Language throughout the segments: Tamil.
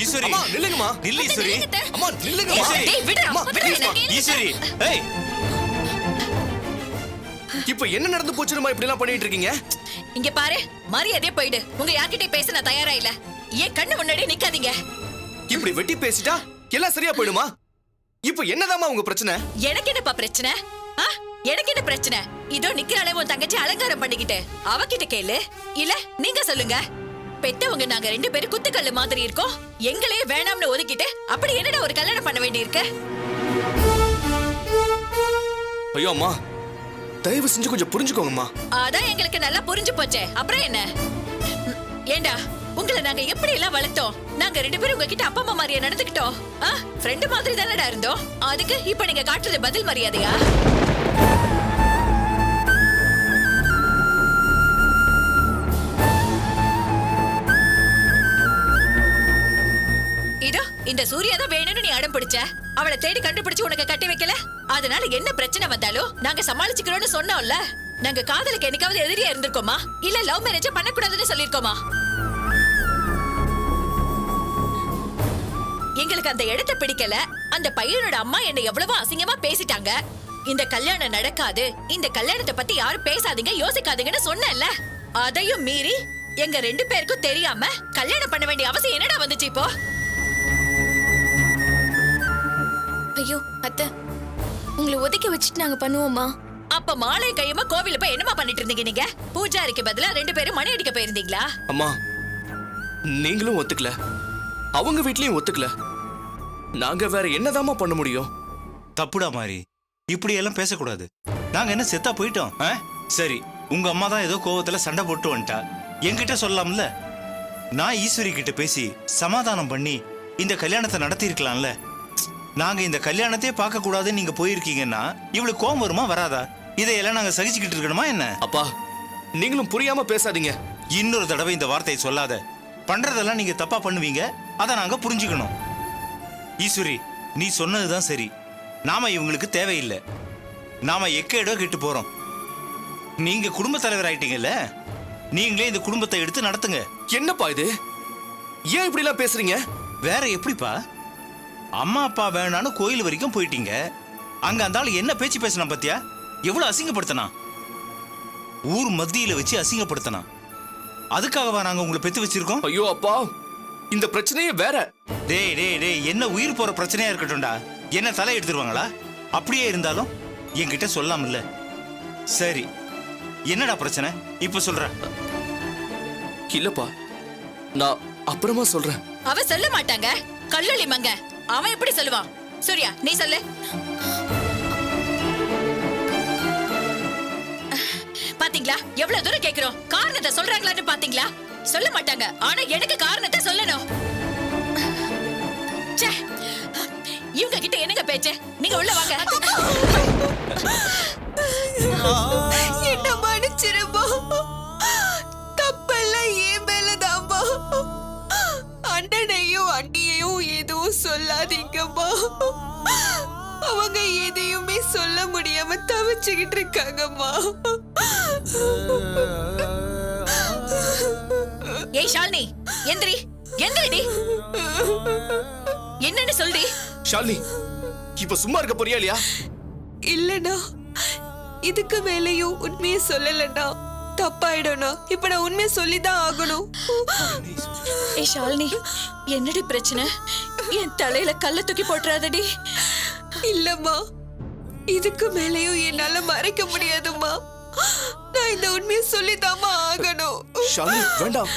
ஈஸ்வரி அம்மா நில்லுங்கம்மா. நில்லு ஈஸ்வரி. அம்மா நில்லுங்கம்மா. டேய் விடுடா, அம்மா, விடுடா please, என்ன. ஈஸ்வரி ஏய் இப்ப என்ன நடந்து போச்சுமா இப்படி எல்லாம் பண்ணிட்டு இருக்கீங்க? இங்க பாரு, மரியாதையா போயிடு. உங்க யார்கிட்டயும் பேச நான் தயாரா இல்ல. ஏன் கண்ணு முன்னாடியே நிக்காதீங்க. இப்படி வெட்டி பேசிட்டா எல்லாம் சரியா போயிடுமா? இப்ப என்னதாம்மா உங்க பிரச்சனை? எனக்கு என்னப்பா பிரச்சனை? ஆ? எனக்கு என்ன பிரச்சனை? இதோ நிக்கிறாளே உன் தங்கச்சி அலங்காரம் பண்ணிக்கிட்டு, அவகிட்ட கேளு. இல்ல நீங்க சொல்லுங்க. பெத்தவங்க நாங்க 2 பேரும் குத்துக்கல்லு மாதிரி இருக்கோம். எங்களே வேணாம்னு ஒதுக்கிட்டு அப்படி என்னடா ஒரு கல்யாணம் பண்ண வேண்டி இருக்கு? ஐயோ அம்மா, தயவு செஞ்சு கொஞ்சம் புரிஞ்சுக்கோங்கம்மா. அதான் எங்களுக்கு நல்லா புரிஞ்சு போச்சே. அப்புறம் என்ன? ஏண்டா உங்களை நாங்க எப்படி எல்லாம் வளர்த்தோம்? நாங்க 2 பேரும் உங்ககிட்ட அப்பா அம்மா மாதிரியா நடந்துக்கிட்டோம்? ஃப்ரெண்டு மாதிரி தானடா இருந்தோம். அதுக்கு இப்ப நீங்க காட்டுறது பதில் மரியாதையா? இதோ இந்த சூர்யா தான் வேணும்னு நீ அடம் பிடிச்ச. அவளை தேடி கண்டுபிடிச்சு உனக்கு கட்டி வைக்கல. அதனால என்ன பிரச்சனை வந்தாலும் நாங்க சமாளிச்சுக்கிறோம்னு சொன்னோம்ல. நாங்க காதலுக்கு என்னைக்காவது எதிரியா இருந்திருக்கோமா? இல்ல லவ் மேரேஜ் பண்ணக்கூடாதுன்னு சொல்லிருக்கோமா? எங்களுக்கு அந்த இடத்தை பிடிக்கல. அந்த பையனோட அம்மா என்ன எவ்வளவோ அசிங்கமா பேசிட்டாங்க. இந்த கல்யாணம் நடக்காது, இந்த கல்யாணத்தை பத்தி யாரும் பேசாதீங்க, யோசிக்காதீங்கன்னு சொன்னேன்ல. அதையும் மீறி எங்க 2 பேருக்கும் தெரியாம கல்யாணம் பண்ண வேண்டிய அவசியம் என்னடா வந்துச்சு இப்போ? ஐயோ அத்தை, உங்களை ஒதுக்கி வச்சுட்டு நாங்க பண்ணுவோமா? அப்ப மாலை கையமா கோவில போய் என்னமா பண்ணிட்டு இருந்தீங்க நீங்க? பூஜாரிக்கு பதிலா 2 பேரும் மணி அடிக்க போயிருந்தீங்களா? அம்மா நீங்களும் ஒத்துக்கல, அவங்க வீட்லயும் ஒத்துக்கல. நாங்க வேற என்னதாம்மா பண்ண முடியும்? தப்புடா மாதிரி இப்படி எல்லாம் பேசக்கூடாது. நாங்க என்ன செத்தா போயிட்டோம்? சரி, உங்க அம்மா தான் ஏதோ கோவத்துல சண்டை போட்டு வந்துட்டா. என்கிட்ட சொல்லலாம்ல. நான் ஈஸ்வரி கிட்ட பேசி சமாதானம் பண்ணி இந்த கல்யாணத்தை நடத்தி இருக்கலாம்ல. நாங்க இந்த கல்யாணத்தையே பார்க்க கூடாதுன்னு நீங்க போயிருக்கீங்கன்னா இவளுக்கு கோவம் வருமா வராதா? இதையெல்லாம் நாங்க சகிச்சுக்கிட்டு இருக்கணுமா என்ன? அப்பா நீங்களும் புரியாம பேசாதீங்க. இன்னொரு தடவை இந்த வார்த்தையை சொல்லாத. பண்றதெல்லாம் நீங்க தப்பா பண்ணுவீங்க, அதை நாங்க புரிஞ்சுக்கணும். ஈஸ்வரி, நீ சொன்னதுதான் சரி. நாம இவங்களுக்கு தேவையில்லை. நாம எக்கேடோ கெட்டு போறோம். நீங்க குடும்ப தலைவர் ஆயிட்டீங்கல்ல, நீங்களே இந்த குடும்பத்தை எடுத்து நடத்துங்க. என்னப்பா இது? ஏன் இப்படி எல்லாம் பேசுறீங்க? வேற எப்படிப்பா? அம்மா அப்பா வேணான்னு கோயில் வரைக்கும் போயிட்டீங்க. அங்க அந்த ஆள் என்ன பேச்சு பேசினா பத்தியா? எவ்வளவு அசிங்கப்படுத்தினா? ஊர் மத்தியில வச்சு அசிங்கப்படுத்தினா. அதுக்காகவா நாங்க உங்களை பெத்து வச்சிருக்கோம்? ஐயோ அப்பா, இந்த பிரச்சனையே வேற. டேய் டேய் டேய், என்ன உயிர் போற பிரச்சனையா இருக்கட்டும்டா. என்ன தலை எடுத்துருவாங்களா? அப்படியே இருந்தாலும் என்கிட்ட சொல்லாமல்ல. சரி, என்னடா பிரச்சனை இப்ப சொல்ற? இல்லப்பா, நான் அப்புறமா சொல்றேன். அவ சொல்ல மாட்டாங்க. கல்லூலி மங்க அவன் எப்படி சொல்லுவான்? சூர்யா நீ சொல்லு. பாத்தீங்களா எவ்வளவு தூரம் கேக்குறோம்? காரணத்தை சொல்றாங்களான்னு பாத்தீங்களா? சொல்ல மாட்டாங்க. ஆனா எனக்கு காரணத்தை சொல்லணும். இவங்க கிட்ட என்னங்க பேச்சு? நீங்க உள்ள வாங்க. என்ன மன்னிச்சிருமா, தப்பெல்லாம் ஏன் மேலதாம்மா. அண்ணனையும் அண்ணியையும் எதுவும் சொல்லாதீங்கம்மா. அவங்க எதையுமே சொல்ல முடியாம தவிச்சுக்கிட்டு இருக்காங்கம்மா. ஏய் ஷாலினி, எந்திரி எந்திரிடி. என்னன்னு சொல்றி? ஷாலினி, இப்ப சும்மா இருக்க போறியா இல்லையா? இல்லனா இதுக்கு மேலையும் உண்மையை சொல்லலன்னா தப்பாயிடும்னா இப்ப நான் உண்மையை சொல்லிதான் ஆகணும். ஏய் ஷாலினி, என்னடி பிரச்சனை? என் தலையில கல்ல தூக்கி போட்டுறாதடி. இல்லம்மா, இதுக்கு மேலையும் என்னால மறைக்க முடியாதும்மா. நான் இந்த உண்மையை சொல்லிதாம்மா ஆகணும். ஷாலினி வேண்டாம்.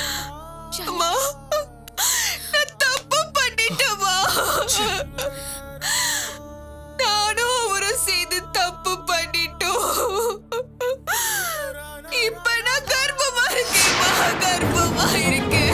அம்மா, நான் தப்பு பண்ணிட்டேம்மா. நானும் அவரும் சேர்ந்து தப்பு பண்ணிட்டோம். இப்ப நான் கர்ப்பமா இருக்கேன்மா, கர்ப்பமா இருக்கேன்.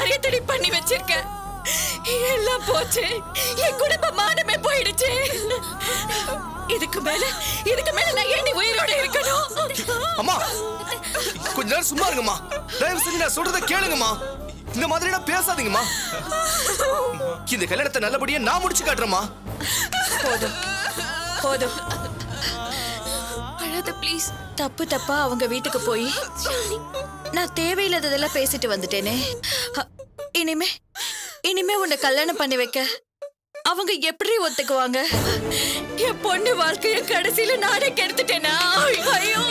காரியத்தை நீ பண்ணி வச்சிருக்க. எல்லாம் போச்சு. என் குடும்ப மானமே போயிடுச்சு. இதுக்கு மேல நான் ஏன் உயிரோட இருக்கணும்? அம்மா கொஞ்ச நேரம் சும்மா இருங்கம்மா. தயவு செஞ்சு நான் சொல்றத கேளுங்கம்மா. இந்த மாதிரி எல்லாம் பேசாதீங்கம்மா. இந்த கல்யாணத்தை நல்லபடியா நான் முடிச்சு காட்டுறேம்மா. போதும் போதும். அழாத ப்ளீஸ். தப்பா அவங்க வீட்டுக்கு போய் நான் தேவையில்லாததெல்லாம் பேசிட்டு வந்துட்டேனே. இனிமே உன்னை கல்யாணம் பண்ணி வைக்க அவங்க எப்படி ஒத்துக்குவாங்க? என் பொண்ணு வாழ்க்கைய கடைசியில நானே கெடுத்துட்டேனா? ஐயோ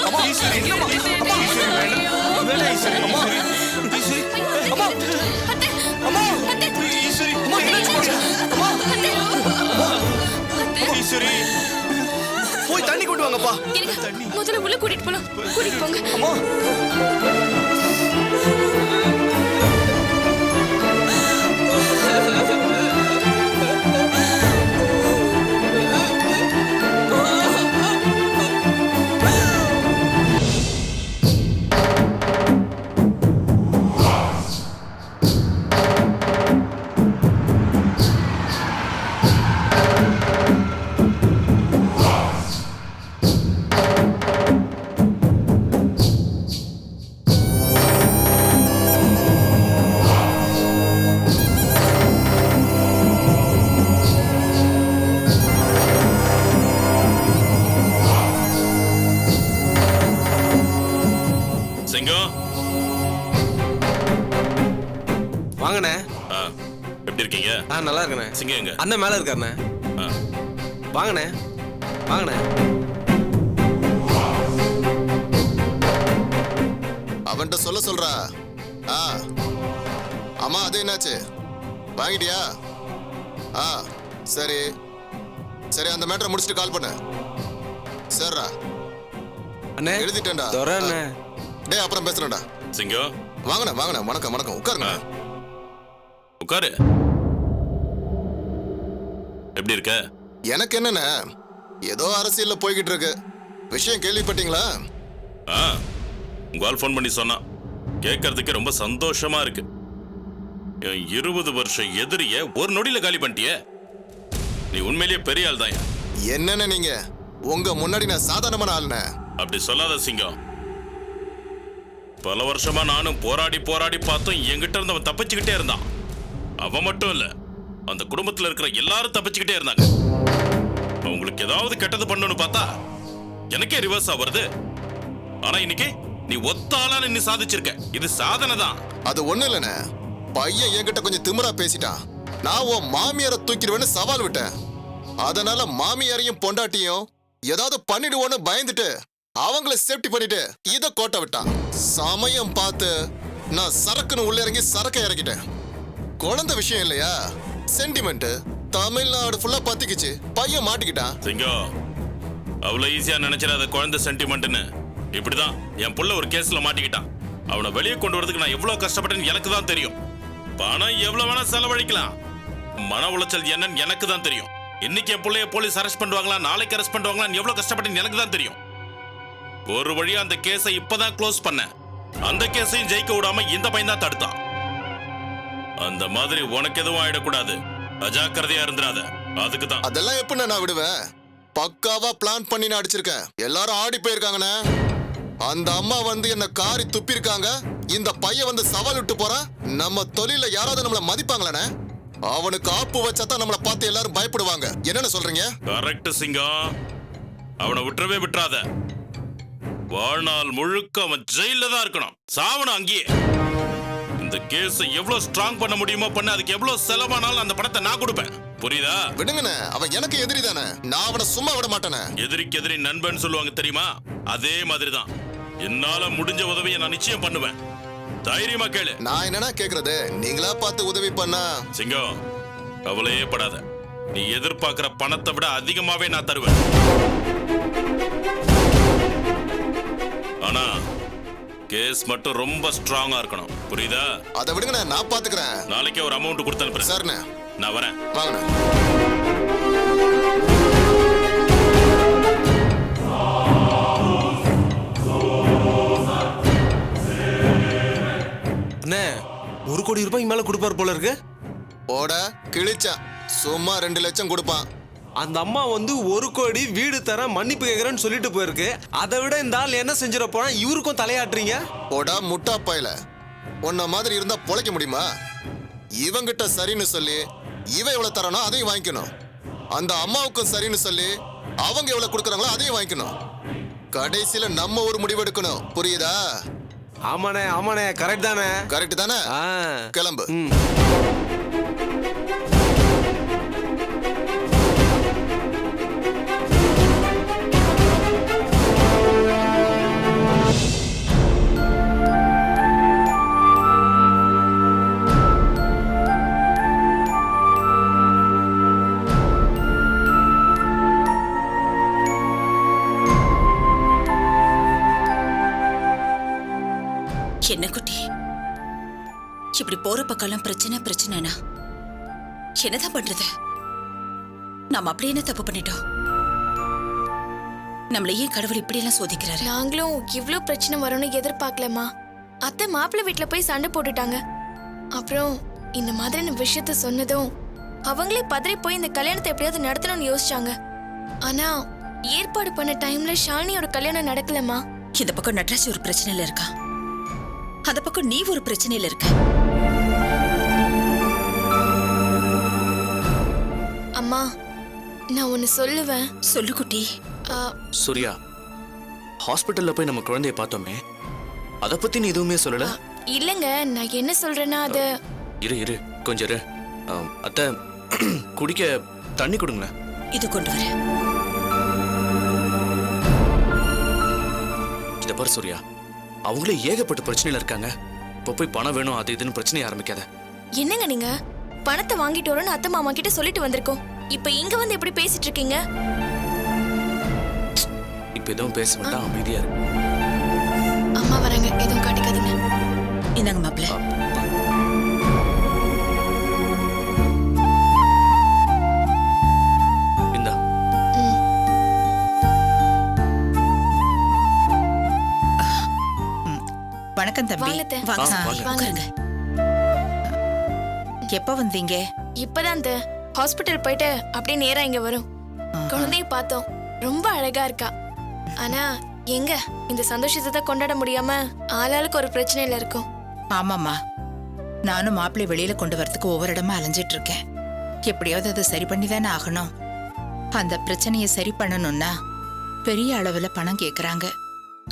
போய் தண்ணி கொண்டு வாங்கப்பா. முதல்ல உள்ள கூட்டிட்டு போலாம். கூட்டிட்டு போங்க. அம்மா வாங்கண்ணே. எப்படி இருக்கீங்க? நல்லா இருக்கண்ணே. சிங்க எங்க? அண்ணன் மேல இருக்காருண்ணே. வாங்கண்ணே வாங்கண்ணே. அவன்கிட்ட சொல்றா. அம்மா அது என்னாச்சு? வாங்கிட்டியா? சரி சரி, அந்த மேட்டரை முடிச்சுட்டு கால் பண்ணு. சரிடா அண்ணே எழுதிட்டேன்டா. அண்ணே டேய் அப்புறம் பேசுறேன்டா. சிங்கம் வாங்கண்ணே வாங்கண்ணே. வணக்கம் வணக்கம். உட்காருங்க. உட்காரு. எப்படி இருக்க? எனக்கு என்னண்ணே, ஏதோ அரசியல்ல போய்கிட்டு இருக்கு. விஷயம் கேள்விப்பட்டீங்களா? உங்க ஆள் ஃபோன் பண்ணி சொன்னா கேட்கறதுக்கு ரொம்ப சந்தோஷமா இருக்கு. 20 வருஷம் எதிரிய ஒரு நொடியில காலி பண்ணிட்டிய. நீ உண்மையிலேயே பெரிய ஆள் தான். என்னன்னு நீங்க உங்க முன்னாடி நான் சாதாரணமான ஆளுண்ணே. அப்படி சொல்லாத சிங்கம். பல வருஷமா நானும் போராடி பார்த்தும் என்கிட்ட இருந்தவன் தப்பிச்சுக்கிட்டே இருந்தான். அவன் மட்டும் இல்ல, அந்த குடும்பத்துல இருக்கிற எல்லாரும் தப்பிச்சுக்கிட்டே இருந்தாங்க. அவங்களுக்கு ஏதாவது கெட்டது பண்ணணும்னு பார்த்தா எனக்கே ரிவர்ஸா வருது. ஆனா இன்னைக்கு நீ ஒத்தாளா நீ சாதிச்சிருக்க. இது சாதனை தான். அது ஒண்ணு இல்லைண்ணே, பையன் என்கிட்ட கொஞ்சம் திமிரா பேசிட்டான். நான் உன் மாமியாரை தூக்கிடுவேன்னு சவால் விட்டேன். அதனால மாமியாரையும் பொண்டாட்டியும் ஏதாவது பண்ணிடுவோன்னு பயந்துட்டு அவங்கள சேஃப்டி பண்ணிட்டு இத கோட்டை விட்டான். சமயம் பார்த்து நான் சரக்குன்னு உள்ள இறங்கி சரக்கை இறக்கிட்டேன். குழந்தை விஷயம் இல்லையா, சென்டிமெண்ட். தமிழ்நாடு ஃபுல்லா பத்திக்குச்சு. பையன் மாட்டிக்கிட்டான். சிங்கம், அவ்வளவு ஈஸியா நினைச்சிடாத குழந்தை சென்டிமெண்ட்னு. இப்படிதான் என் புள்ள ஒரு கேஸ்ல மாட்டிக்கிட்டான். அவனை வெளியே கொண்டு வரதுக்கு நான் எவ்வளவு கஷ்டப்பட்டேன்னு எனக்கு தான் தெரியும். பணம் எவ்வளவு வேணா செலவழிக்கலாம், மன உளைச்சல் என்னன்னு எனக்கு தான் தெரியும். இன்னைக்கு என் பிள்ளைய போலீஸ் அரெஸ்ட் பண்ணுவாங்களா, நாளைக்கு அரெஸ்ட் பண்ணுவாங்களா, எவ்வளவு கஷ்டப்பட்டேன்னு எனக்கு தான் தெரியும். ஒரு வழியா அந்த கேஸை இப்பதான் க்ளோஸ் பண்ண. அந்த கேஸையும் ஜெயிக்க விடாம இந்த பையன் தான் தடுத்தான். அந்த மாதிரி உனக்கு எதுவும் ஆயிடக்கூடாது. அஜாக்கிரதையா இருந்துடாத. அதுக்கு தான். அதெல்லாம் எப்படி நான் விடுவேன்? பக்காவா பிளான் பண்ணி நான் அடிச்சிருக்கேன். எல்லாரும் ஆடி போயிருக்காங்கண்ணே. அந்த அம்மா வந்து என்ன காரி துப்பி இருக்காங்க. இந்த பையன் வந்து சவால் விட்டு போறான். நம்ம தொழில யாராவது நம்மள மதிப்பாங்களே? அவனுக்கு ஆப்பு வச்சாதான் நம்மள பார்த்து எல்லாரும் பயப்படுவாங்க. என்னன்னு சொல்றீங்க? கரெக்ட் சிங்கம். அவனை விட்டுறவே விட்டுறாத. வாழ்நாள் முழுக்க அவன் ஜெயில தான் இருக்கணும். சாவணும் அங்கேயே. இந்த கேஸ் எவ்வளவு ஸ்ட்ராங் பண்ண முடியுமோ பண்ண. அதுக்கு எவ்வளவு செலவானாலும் அந்த பணத்தை நான் கொடுப்பேன். புரியுதா? விடுங்கண்ணே, அவன் எனக்கு எதிரி தானே. நான் அவனை சும்மா விட மாட்டேனே. எதிரிக்கு எதிரி நண்பன் சொல்லுவாங்க தெரியுமா? அதே மாதிரிதான். என்னால முடிஞ்ச உதவியை நான் நிச்சயம் பண்ணுவேன். தைரியமா கேளு. நான் என்னன்னா கேக்குறது, நீங்களா பார்த்து உதவி பண்ணா. சிங்கம், கவலையே படாத. நீ எதிர்பார்க்கிற பணத்தை விட அதிகமாவே நான் தருவேன். ஆனா கேஸ் மட்டும் ரொம்ப ஸ்ட்ராங்கா இருக்கணும். புரியுதா? அதை விடுங்கண்ணே, நான் பாத்துக்கிறேன். நாளைக்கே ஒரு அமௌண்ட் கொடுத்து அனுப்புறேன். சரிண்ணே, நான் வரேன். வாங்கண்ணே. அண்ணே, ஒரு கோடி ரூபாய்க்கு மேல கொடுப்பாரு போல இருக்கு. போட கிழிச்சா சும்மா 2 லட்சம் கொடுப்பான். அந்த அம்மா வந்து 1 கோடி வீடு தர மன்னிப்பு கேட்கறேன்னு சொல்லிட்டு போயிருக்கு. அதை விட இந்த ஆள் என்ன செஞ்சிட போனா இவருக்கும் தலையாட்டுறீங்க. போடா முட்டா பாயில, உன்ன மாதிரி இருந்தா பொழைக்க முடியுமா? இவங்கிட்ட சரின்னு சொல்லி இவன் எவ்வளவு தரானோ அதையும் வாங்கிக்கணும். அந்த அம்மாவுக்கும் சரின்னு சொல்லி அவங்க எவ்வளவு கொடுக்குறாங்களோ அதையும் வாங்கிக்கணும். கடைசியில நம்ம ஒரு முடிவு எடுக்கணும், புரியுதா? ஆமாண்ணே ஆமாண்ணே, கரெக்ட் தானே. கரெக்ட் தானே? ஆ. கிளம்பு. என்ன குட்டி, இப்படி போற பக்கம்லாம் பிரச்சனை பிரச்சனைனா என்னதான் பண்றது? நாம அப்படி என்ன தப்பு பண்ணிட்டோம்? நம்மள ஏன் கடவுள் இப்படி எல்லாம் சோதிக்கிறாரு? நாங்களும் இவ்ளோ பிரச்சனை வரும்னு எதிர்பார்க்கலமா. அத்தை மாப்பிள்ளை வீட்டுல போய் சண்டை போட்டுட்டாங்க. அப்புறம் இந்த மாதிரியான விஷயத்த சொன்னதும் அவங்களே பதறி போய் இந்த கல்யாணத்தை எப்படியாவது நடத்தணும்னு யோசிச்சாங்க. ஆனா ஏற்பாடு பண்ண டைம்ல ஷாலினியோட கல்யாணம் நடக்கலமா. இந்த பக்கம் நட்ராஜ் ஒரு பிரச்சனையில இருக்கா, அந்த பக்கம் நீ ஒரு பிரச்சனையில இருக்க. அம்மா நான் ஒன்னு சொல்லுவேன். சொல்லு குட்டி. சூர்யா, ஹாஸ்பிட்டல்ல போய் நம்ம குழந்தைய பார்த்தோமே, அத பத்தி நீ எதுவுமே சொல்லல. இல்லங்க, நான் என்ன சொல்றேன்னா அது இரு இரு கொஞ்சம் இரு. அத்தை குடிக்க தண்ணி கொடுங்களேன். இது கொண்டு வர. இத பாரு சூர்யா, அவங்களே ஏகப்பட்ட பிரச்சனையில இருக்காங்க. இப்ப போய் பணம் வேணும் அது இதுன்னு பிரச்சனையை ஆரம்பிக்காத. என்னங்க நீங்க பணத்தை வாங்கிட்டு வரோன்னு அத்தை மாமா கிட்ட சொல்லிட்டு வந்திருக்கோம். இப்ப இங்க வந்து எப்படி பேசிட்டு இருக்கீங்க? இப்ப எதுவும் பேச வேண்டாம், அமைதியா இரு. அம்மா வராங்க, எதுவும் காட்டிக்காதீங்க. இந்தாங்க மாப்பிள்ள. இந்தா. வணக்கம் தம்பி. வாங்க அத்தை. வாங்க வாங்க. சாமி, உட்காருங்க. எப்ப வந்தீங்க? இப்பதான் அந்த ஹாஸ்பிட்டல் போயிட்டு அப்படியே நேரா இங்க வரும். குழந்தைய பார்த்தோம், ரொம்ப அழகா இருக்கா. ஆனா எங்க இந்த சந்தோஷத்தை கொண்டாட முடியாம ஆளாளுக்கு ஒரு பிரச்சனையில இருக்கும். ஆமாம்மா, நானும் மாப்பிள்ளை வெளியில கொண்டு வரதுக்கு ஒவ்வொரு இடமா அலைஞ்சிட்டு இருக்கேன். எப்படியாவது அதை சரி பண்ணி தானே ஆகணும். அந்த பிரச்சனையை சரி பண்ணணும்னா பெரிய அளவுல பணம் கேக்குறாங்க.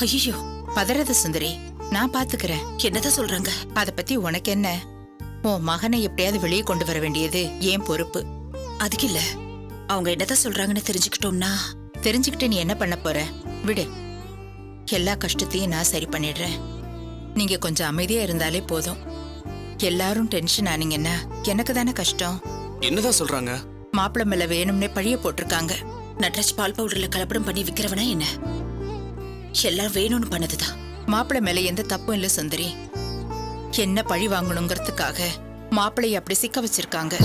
ஐயோ, பதறது சுந்தரி, நான் பாத்துக்கிறேன். என்னதான் சொல்றாங்க? அத பத்தி உனக்கு என்ன? உன் மகனை எப்படியாவது வெளியே கொண்டு வர வேண்டியது ஏன் பொறுப்பு. அதுக்கு இல்ல, அவங்க என்னதான் சொல்றாங்கன்னு தெரிஞ்சுக்கிட்டோம்னா. தெரிஞ்சுக்கிட்டு நீ என்ன பண்ண போற? விடு, எல்லா கஷ்டத்தையும் நான் சரி பண்ணிடுறேன். நீங்க கொஞ்சம் அமைதியா இருந்தாலே போதும். எல்லாரும் டென்ஷன் ஆனீங்கன்னா எனக்கு தானே கஷ்டம். என்னதான் சொல்றாங்க? மாப்பிள்ளை மேல வேணும்னே பழிய போட்டிருக்காங்க. நட்ராஜ் பால் பவுடர்ல கலப்படம் பண்ணி விக்கிறவனா என்ன? எல்லாம் வேணும்னு பண்ணதுதான். மாப்பிள்ளை மேல எந்த தப்பும் இல்ல சுந்தரி. என்ன பழி வாங்கணுங்கிறதுக்காக மாப்பிள்ளைய அப்படி சிக்க வச்சிருக்காங்க.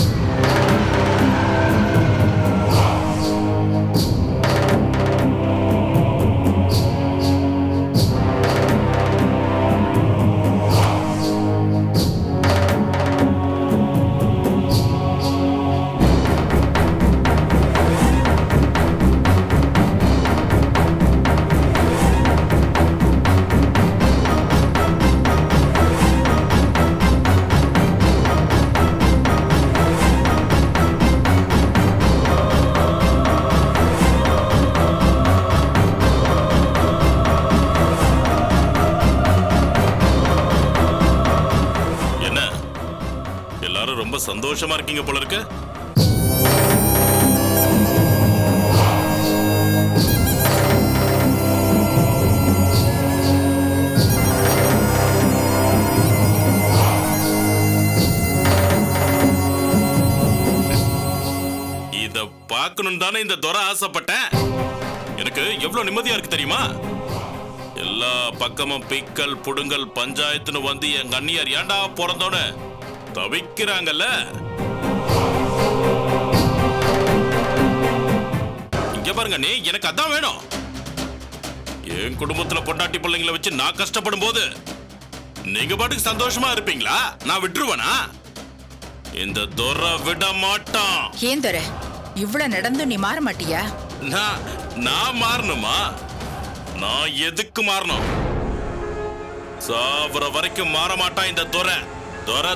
ரொம்ப சந்தோஷமா இருக்கீங்க போல இருக்கு. இத பார்க்கணும் தானே இந்த துரை ஆசைப்பட்டேன். எனக்கு எவ்வளவு நிம்மதியா இருக்கு தெரியுமா? எல்லா பக்கமும் பிக்கல் புடுங்கல் பஞ்சாயத்துன்னு வந்து என் கண்ணியார் ஏண்டா பிறந்தோன்னு தவிக்கிறாங்கல்ல. இங்க பாருங்க, நீ எனக்கு அதான் வேணும். என் குடும்பத்துல பொண்டாட்டி பிள்ளைங்களை வச்சு நான் கஷ்டப்படும் போது நீங்க பாட்டுக்கு சந்தோஷமா இருப்பீங்களா? நான் விட்டுருவேனா? இந்த துரை விட மாட்டான். ஏன் துரை இவ்வளவு நடந்தும் நீ மாற மாட்டியா? நான் மாறணுமா? நான் எதுக்கு மாறணும்? சாவர வரைக்கும் மாற மாட்டான் இந்த துரை.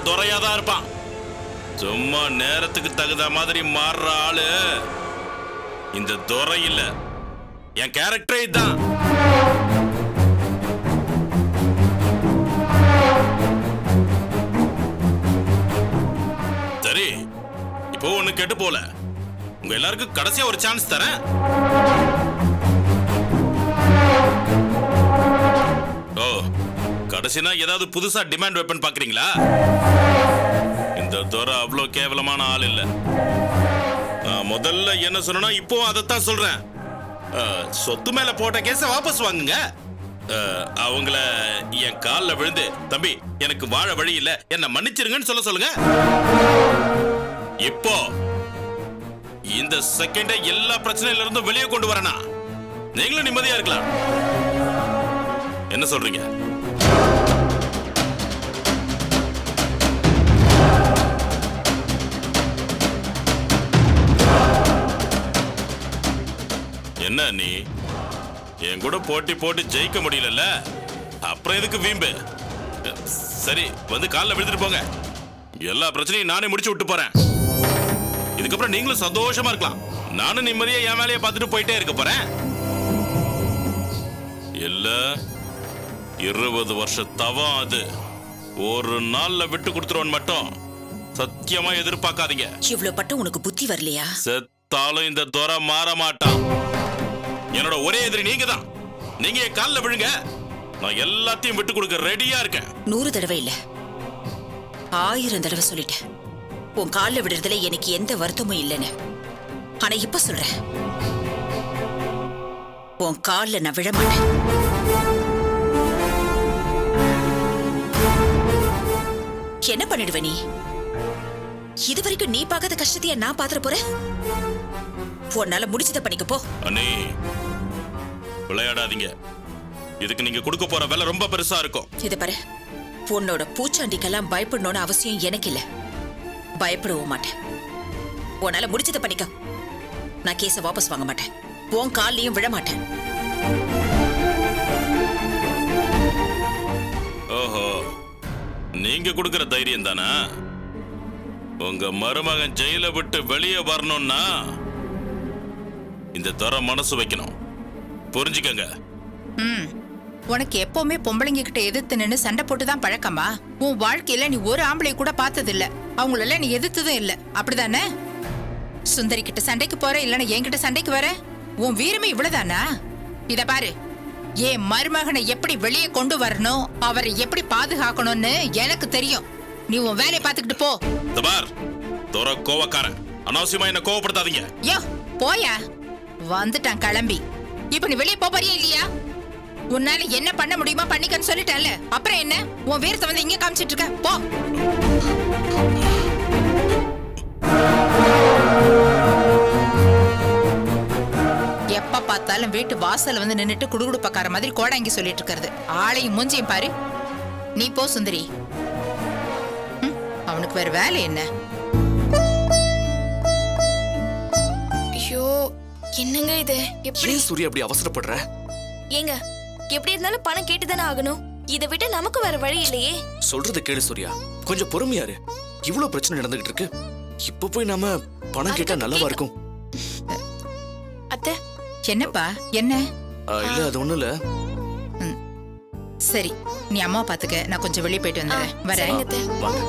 துரையா தான் இருப்பான். சும்மா நேரத்துக்கு தகுந்த மாதிரி மாறுற ஆளு இந்த துரை இல்ல. என் கேரக்டரே இதுதான். சரி, இப்போ ஒண்ணு கெட்டு போல. உங்க எல்லாருக்கும் கடைசியா ஒரு சான்ஸ் தரேன். ஓ, கடைசினா ஏதாவது புதுசா டிமாண்ட் வெப்பன் பாக்குறீங்களா? இந்த துரை அவ்வளோ கேவலமான ஆள் இல்ல. முதல்ல என்ன சொன்னா இப்போ அதைத்தான் சொல்றேன். சொத்து மேல போட்ட கேஸ வாபஸ் வாங்குங்க. அவங்கள என் காலில் விழுந்து, தம்பி எனக்கு வாழ வழி இல்ல, என்ன மன்னிச்சிருங்கன்னு சொல்லுங்க. இப்போ இந்த செகண்ட எல்லா பிரச்சனையில இருந்தும் வெளியே கொண்டு வரனா நீங்களும் நிம்மதியா இருக்கலாம். என்ன சொல்றீங்க? என்ன நீ என் கூட போட்டி ஜெயிக்க முடியல, அப்புறம் எதுக்கு வீம்பு? சரி, வந்து காலில் விழுந்துட்டு போங்க. எல்லா பிரச்சனையும் நானே முடிச்சு விட்டு போறேன். இதுக்கப்புறம் நீங்களும் சந்தோஷமா இருக்கலாம். நானும் நிம்மதியா என் வேலையை பார்த்துட்டு போயிட்டே இருக்க போறேன். இல்ல 20 வருஷ தவம் அது. ஒரு நாள்ல விட்டு கொடுத்துருவன் மட்டும் சத்தியமா எதிர்பார்க்காதீங்க. இவ்வளவு பட்டம் உனக்கு புத்தி வரலையா? செத்தாலும் இந்த துரை மாற மாட்டான். என்னோட ஒரே எதிரி நீங்க தான். நீங்க என் காலில் விழுங்க, நான் எல்லாத்தையும் விட்டு கொடுக்க ரெடியா இருக்கேன். 100 தடவை இல்ல, 1000 தடவை சொல்லிட்டேன். உன் காலில் விடுறதுல எனக்கு எந்த வருத்தமும் இல்லைன்னு. ஆனா இப்ப சொல்றேன், உன் காலில் நான் விழ மாட்டேன். என்ன பண்ணிடுவ நீ? இதுவரைக்கும் நீ பார்க்காத கஷ்டத்தைய நான் பாத்துற போறேன். உன்னால முடிச்சத பண்ணிக்க போ. அண்ணே, விளையாடாதீங்க. இதுக்கு நீங்க கொடுக்க போற வேலை ரொம்ப பெருசா இருக்கும். இது பாரு, உன்னோட பூச்சாண்டிக்கெல்லாம் பயப்படணும்னு அவசியம் எனக்கு இல்ல. பயப்படவும் மாட்டேன். உன்னால முடிச்சத பண்ணிக்க. நான் கேஸ வாபஸ் வாங்க மாட்டேன். உன் காலையும் விழ மாட்டேன். ஓஹோ, நீங்க கொடுக்கிற தைரியம் தானா? உங்க மருமகன் ஜெயில விட்டு வெளியே வரணும்னா இந்த துரை மனசு வைக்கணும். புரிஞ்சுக்கங்க. உனக்கு எப்பவுமே பொம்பளைங்க கிட்ட எதிர்த்து நின்னு சண்டை போட்டுதான் பழக்கமா? உன் வாழ்க்கையில நீ ஒரு ஆம்பளை கூட பார்த்தது இல்ல, அவங்களெல்லாம் நீ எதிர்த்ததும் இல்ல, அப்படிதானே? சுந்தரி கிட்ட சண்டைக்கு போற, இல்லன்னா என்கிட்ட சண்டைக்கு வர? உன் வீரமே இவ்வளவுதானா? இத பாரு, என் மருமகனை எப்படி வெளியே கொண்டு வரணும், அவரை எப்படி பாதுகாக்கணும்னு எனக்கு தெரியும். நீ உன் வேலையை பார்த்துக்கிட்டு போ. துரை கோவக்காரன், அனாவசியமா என்ன கோவப்படுத்தாதீங்க. யோ போயா, வந்துட்டான் கிளம்பி. இப்ப நீ வெளியே போறியா இல்லையா? உன்னால என்ன பண்ண முடியுமா பண்ணிக்கன்னு சொல்லிட்டேன்ல, அப்புறம் என்ன? உன் வீரத்தை வந்து இங்க காமிச்சிட்டு இருக்க, போ. எப்ப பார்த்தாலும் வீட்டு வாசல் வந்து நின்னுட்டு குடுகுடுப்பக்கார மாதிரி கோடாங்கி சொல்லிட்டு இருக்கிறது. ஆளையும் மூஞ்சியும் பாரு. நீ போ சுந்தரி. அவனுக்கு வேற வேலை என்ன? ஐயோ, என்னங்க இது? எப்படி சூர்யா அப்படி அவசரப்படுற? ஏங்க, எப்படி இருந்தாலும் பணம் கேட்டுதானே ஆகணும். இதை விட்டு நமக்கு வேற வழி இல்லையே. சொல்றத கேளு சூர்யா, கொஞ்சம் பொறுமையாரு. இவ்வளவு பிரச்சனை நடந்துகிட்டு இருக்கு. இப்ப போய் நாம பணம் கேட்டா நல்லவா இருக்கும். அத்தை, என்னப்பா என்ன? இல்ல, அது ஒண்ணும் இல்ல. சரி, நீ அம்மா பாத்துக்க, நான் கொஞ்சம் வெளியே போயிட்டு வந்துடுறேன். வரேன். சரிங்க அத்தை. வாங்க.